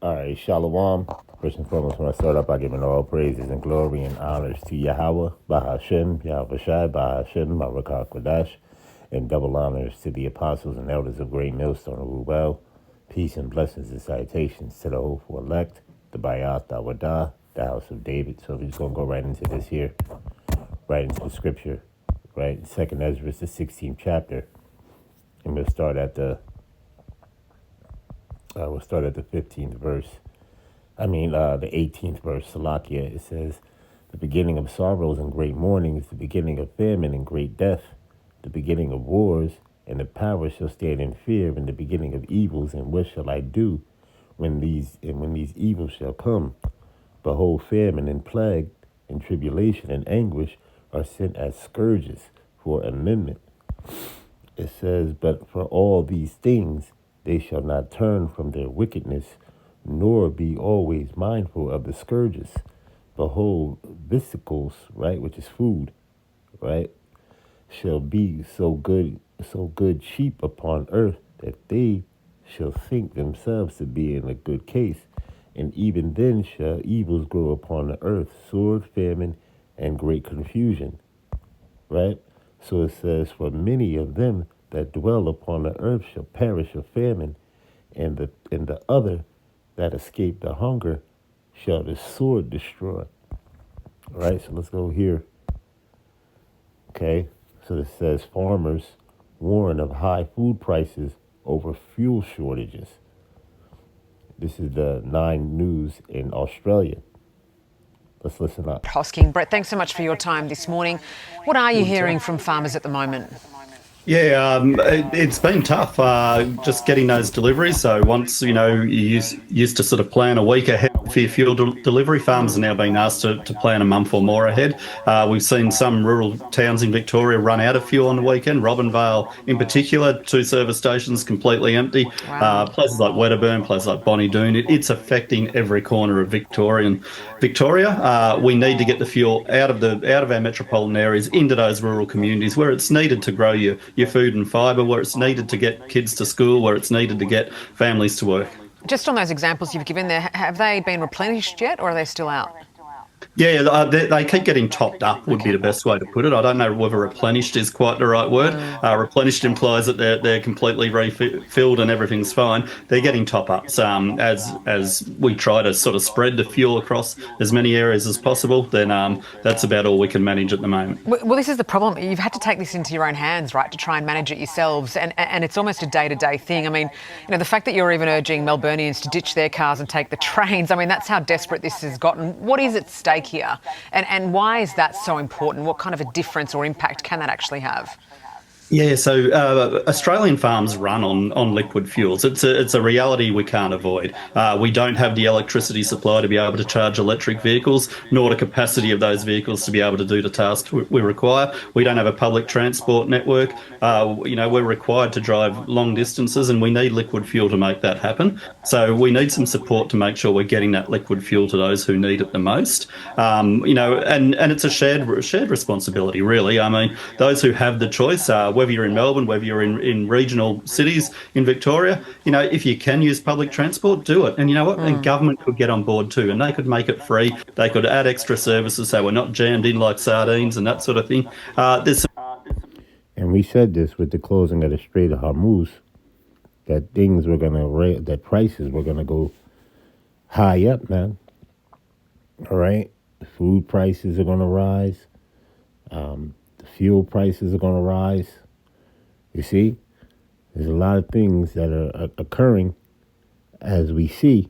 All right, Shalom. First and foremost, when I start up by giving all praises and glory and honors to Yahweh, Bahashem, Yahweh Shai, Bahashem, Marakah Kodash, and double honors to the apostles and elders of Great Millstone of Rubel. Peace and blessings and salutations to the hopeful elect, the Bayath Awadah, the house of David. So we're just going to go right into this here, right into the scripture, right? In 2nd Ezra, the 16th chapter. And we'll start at the 15th verse. The 18th verse, Salakia. It says, the beginning of sorrows and great mourning is the beginning of famine and great death, the beginning of wars, and the power shall stand in fear, and the beginning of evils, and what shall I do when these evils shall come? Behold, famine and plague and tribulation and anguish are sent as scourges for amendment. It says, but for all these things they shall not turn from their wickedness, nor be always mindful of the scourges. Behold, vesicles, right, which is food, right, shall be so good cheap upon earth that they shall think themselves to be in a good case. And even then shall evils grow upon the earth, sword, famine, and great confusion, right? So it says, for many of them that dwell upon the earth shall perish of famine, and the other that escape the hunger shall the sword destroy. All right, so let's go here. Okay, so it says farmers warn of high food prices over fuel shortages. This is the 9 News in Australia. Let's listen up. Hosking. Brett, thanks so much for your time this morning. What are you hearing from farmers at the moment? Yeah, it's been tough just getting those deliveries. So once, you used to sort of plan a week ahead for your fuel delivery, farmers are now being asked to plan a month or more ahead. We've seen some rural towns in Victoria run out of fuel on the weekend. Robinvale in particular, 2 service stations completely empty. Wow. Places like Wedderburn, places like Bonnie Doon, it's affecting every corner of Victoria. We need to get the fuel out of our metropolitan areas into those rural communities where it's needed to grow your food and fibre, where it's needed to get kids to school, where it's needed to get families to work. Just on those examples you've given there, have they been replenished yet, or are they still out? Yeah, they keep getting topped up would be the best way to put it. I don't know whether replenished is quite the right word. Replenished implies that they're completely refilled and everything's fine. They're getting top-ups. As we try to sort of spread the fuel across as many areas as possible, then that's about all we can manage at the moment. Well, this is the problem. You've had to take this into your own hands, right, to try and manage it yourselves, and it's almost a day-to-day thing. I mean, the fact that you're even urging Melburnians to ditch their cars and take the trains, I mean, that's how desperate this has gotten. What is at stake here, and why is that so important? What kind of a difference or impact can that actually have? Yeah, so Australian farms run on liquid fuels. It's a reality we can't avoid. We don't have the electricity supply to be able to charge electric vehicles, nor the capacity of those vehicles to be able to do the tasks we require. We don't have a public transport network. We're required to drive long distances, and we need liquid fuel to make that happen. So we need some support to make sure we're getting that liquid fuel to those who need it the most. And it's a shared responsibility, really. I mean, those who have the choice, whether you're in Melbourne, whether you're in regional cities in Victoria, if you can use public transport, do it. And you know what? And government could get on board too, and they could make it free. They could add extra services so we're not jammed in like sardines and that sort of thing. And we said this with the closing of the Strait of Hormuz, that that prices were gonna go high up, man. All right, food prices are gonna rise. The fuel prices are gonna rise. You see, there's a lot of things that are occurring as we see.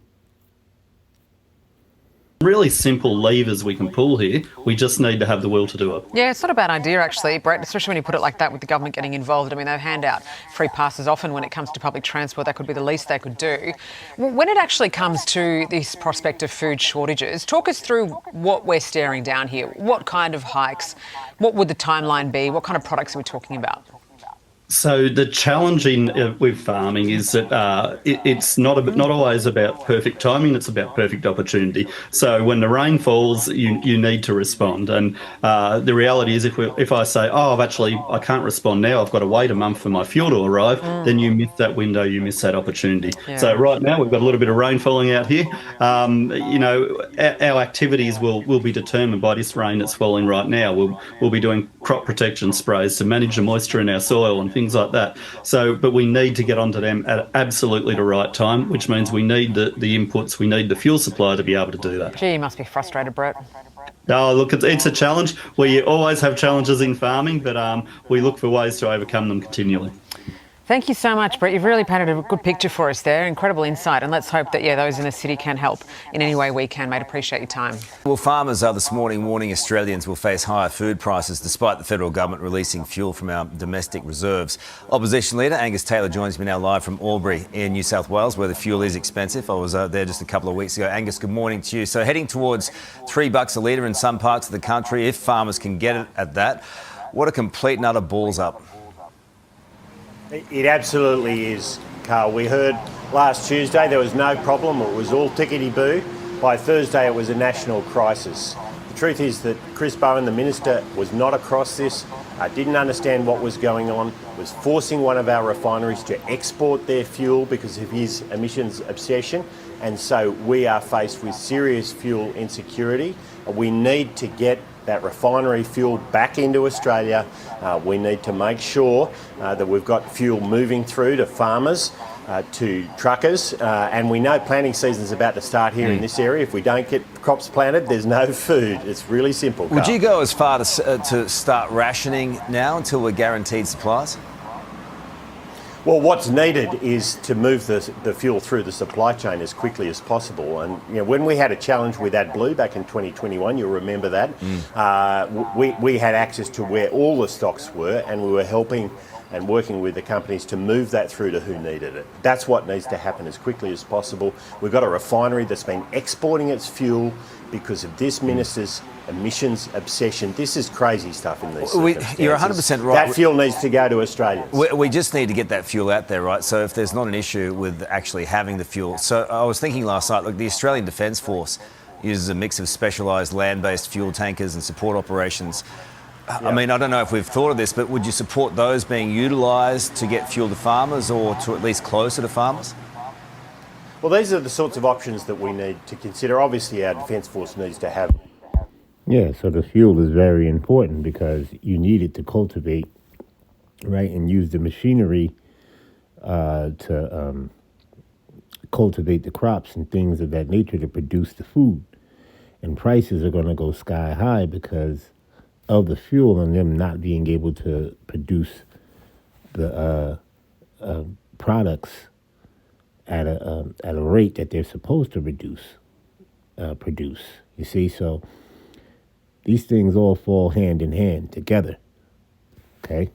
Really simple levers we can pull here. We just need to have the will to do it. Yeah, it's not a bad idea, actually, Brett, especially when you put it like that with the government getting involved. I mean, they hand out free passes often when it comes to public transport. That could be the least they could do. When it actually comes to this prospect of food shortages, talk us through what we're staring down here. What kind of hikes? What would the timeline be? What kind of products are we talking about? So the challenge with farming is that it's not always about perfect timing. It's about perfect opportunity. So when the rain falls, you need to respond. And the reality is, if I say, oh, I can't respond now, I've got to wait a month for my fuel to arrive, then you miss that window, you miss that opportunity. Yeah. So right now we've got a little bit of rain falling out here. Our activities will be determined by this rain that's falling right now. We'll be doing crop protection sprays to manage the moisture in our soil and things like that. So, but we need to get onto them at absolutely the right time, which means we need the inputs, we need the fuel supply to be able to do that. Gee, you must be frustrated, Brett. Oh, look, it's a challenge. We always have challenges in farming, but we look for ways to overcome them continually. Thank you so much, Brett. You've really painted a good picture for us there. Incredible insight. And let's hope that, those in the city can help in any way we can, mate. Appreciate your time. Well, farmers are this morning warning Australians will face higher food prices despite the federal government releasing fuel from our domestic reserves. Opposition leader Angus Taylor joins me now live from Albury in New South Wales, where the fuel is expensive. I was there just a couple of weeks ago. Angus, good morning to you. So heading towards $3 a litre in some parts of the country, if farmers can get it at that, what a complete and utter balls up. It absolutely is, Carl. We heard last Tuesday there was no problem. It was all tickety-boo. By Thursday, it was a national crisis. The truth is that Chris Bowen, the minister, was not across this, didn't understand what was going on, was forcing one of our refineries to export their fuel because of his emissions obsession. And so we are faced with serious fuel insecurity. We need to get that refinery fuel back into Australia. We need to make sure that we've got fuel moving through to farmers, to truckers, and we know planting season's about to start here in this area. If we don't get crops planted, there's no food. It's really simple, Carl. Would you go as far to start rationing now until we're guaranteed supplies? Well, what's needed is to move the fuel through the supply chain as quickly as possible. And when we had a challenge with AdBlue back in 2021, you'll remember that, we had access to where all the stocks were, and we were helping and working with the companies to move that through to who needed it. That's what needs to happen as quickly as possible. We've got a refinery that's been exporting its fuel because of this minister's emissions obsession. This is crazy stuff in these circumstances. You're 100% right. That fuel needs to go to Australians. We just need to get that fuel out there, right? So if there's not an issue with actually having the fuel. So I was thinking last night, look, the Australian Defence Force uses a mix of specialised land-based fuel tankers and support operations. I mean, I don't know if we've thought of this, but would you support those being utilised to get fuel to farmers or to at least closer to farmers? Well, these are the sorts of options that we need to consider. Obviously, our Defence Force needs to have. Yeah, so the fuel is very important because you need it to cultivate, right, and use the machinery to cultivate the crops and things of that nature to produce the food. And prices are going to go sky high because of the fuel and them not being able to produce the products at a rate that they're supposed to produce. You see, so these things all fall hand in hand together. Okay.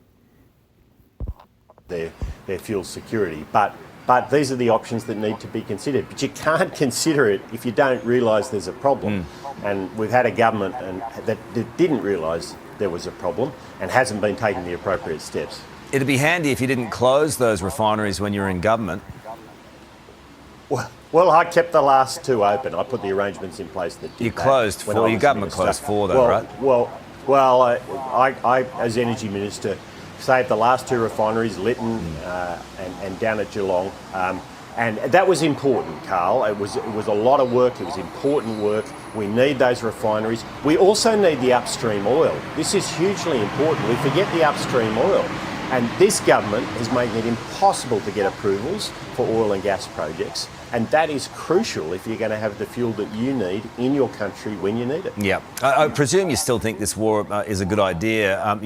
Their fuel security, but these are the options that need to be considered. But you can't consider it if you don't realise there's a problem. And we've had a government that didn't realise there was a problem and hasn't been taking the appropriate steps. It'd be handy if you didn't close those refineries when you were in government. Well, I kept the last two open. I put the arrangements in place that did You closed that four. Your government closed four, though, right? Well, I, as Energy Minister, saved the last two refineries, Lytton and down at Geelong. And that was important, Carl. It was a lot of work. It was important work. We need those refineries. We also need the upstream oil. This is hugely important. We forget the upstream oil. And this government is making it impossible to get approvals for oil and gas projects. And that is crucial if you're going to have the fuel that you need in your country when you need it. Yeah. I presume you still think this war is a good idea.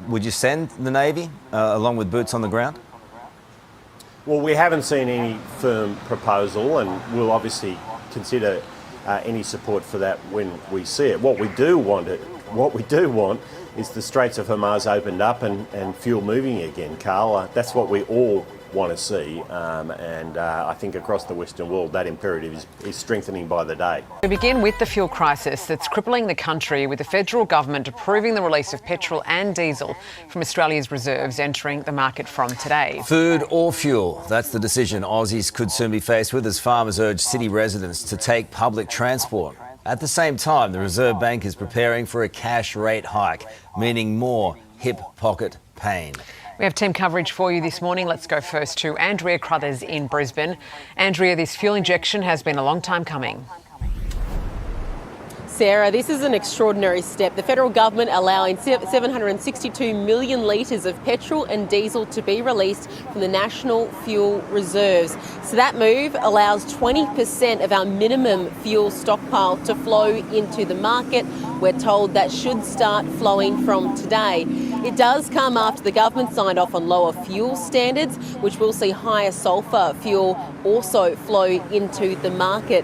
Would you send the Navy along with boots on the ground? Well, we haven't seen any firm proposal, and we'll obviously consider any support for that when we see it. What we do want is the Straits of Hormuz opened up and fuel moving again, Carl. That's what we all want to see, and I think across the Western world that imperative is strengthening by the day. We begin with the fuel crisis that's crippling the country, with the federal government approving the release of petrol and diesel from Australia's reserves entering the market from today. Food or fuel? That's the decision Aussies could soon be faced with as farmers urge city residents to take public transport. At the same time, the Reserve Bank is preparing for a cash rate hike, meaning more hip pocket pain. We have team coverage for you this morning. Let's go first to Andrea Crothers in Brisbane. Andrea, this fuel injection has been a long time coming. Sarah, this is an extraordinary step. The federal government allowing 762 million litres of petrol and diesel to be released from the National Fuel Reserves. So that move allows 20% of our minimum fuel stockpile to flow into the market. We're told that should start flowing from today. It does come after the government signed off on lower fuel standards, which will see higher sulphur fuel also flow into the market.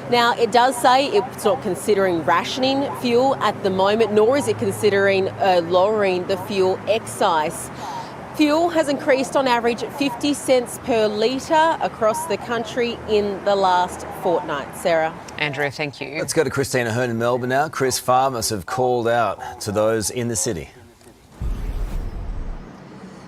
Now, it does say it's not considering rationing fuel at the moment, nor is it considering lowering the fuel excise. Fuel has increased on average 50 cents per litre across the country in the last fortnight. Sarah. Andrea, thank you. Let's go to Christina Hearn in Melbourne now. Chris, farmers have called out to those in the city.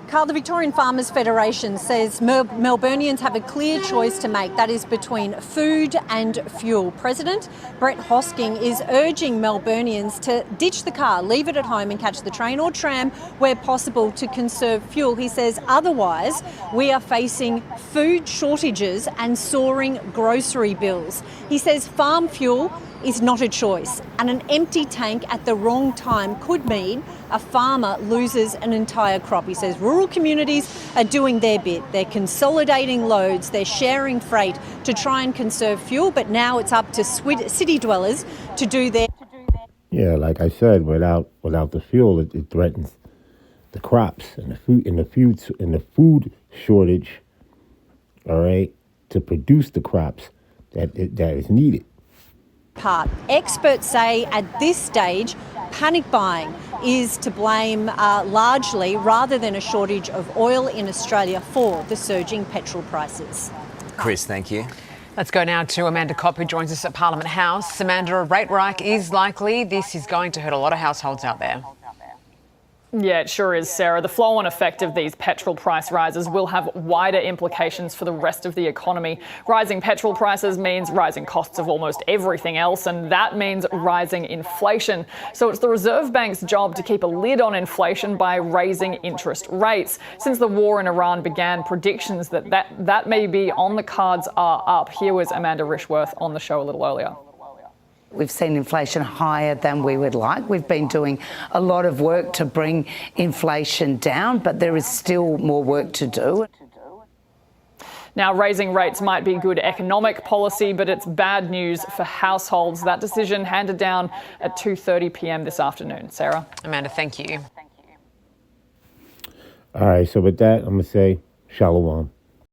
Carl, the Victorian Farmers Federation says Melburnians have a clear choice to make, that is between food and fuel. President Brett Hosking is urging Melburnians to ditch the car, leave it at home and catch the train or tram where possible to conserve fuel. He says otherwise we are facing food shortages and soaring grocery bills. He says farm fuel is not a choice, and an empty tank at the wrong time could mean a farmer loses an entire crop. He says rural communities are doing their bit. They're consolidating loads, they're sharing freight to try and conserve fuel, but now it's up to city dwellers to do their... Yeah, like I said, without the fuel, it threatens the crops and the food shortage. All right, to produce the crops that is needed. Experts say at this stage, panic buying is to blame largely, rather than a shortage of oil in Australia, for the surging petrol prices. Chris, thank you. Let's go now to Amanda Kopp, who joins us at Parliament House. Amanda, a rate hike is likely. This is going to hurt a lot of households out there. Yeah, it sure is, Sarah. The flow-on effect of these petrol price rises will have wider implications for the rest of the economy. Rising petrol prices means rising costs of almost everything else, and that means rising inflation. So it's the Reserve Bank's job to keep a lid on inflation by raising interest rates. Since the war in Iran began, predictions that may be on the cards are up. Here was Amanda Rishworth on the show a little earlier. We've seen inflation higher than we would like. We've been doing a lot of work to bring inflation down, but there is still more work to do. Now, raising rates might be good economic policy, but it's bad news for households. That decision handed down at 2:30 p.m. this afternoon. Sarah. Amanda, thank you. All right, so with that, I'm going to say shalom.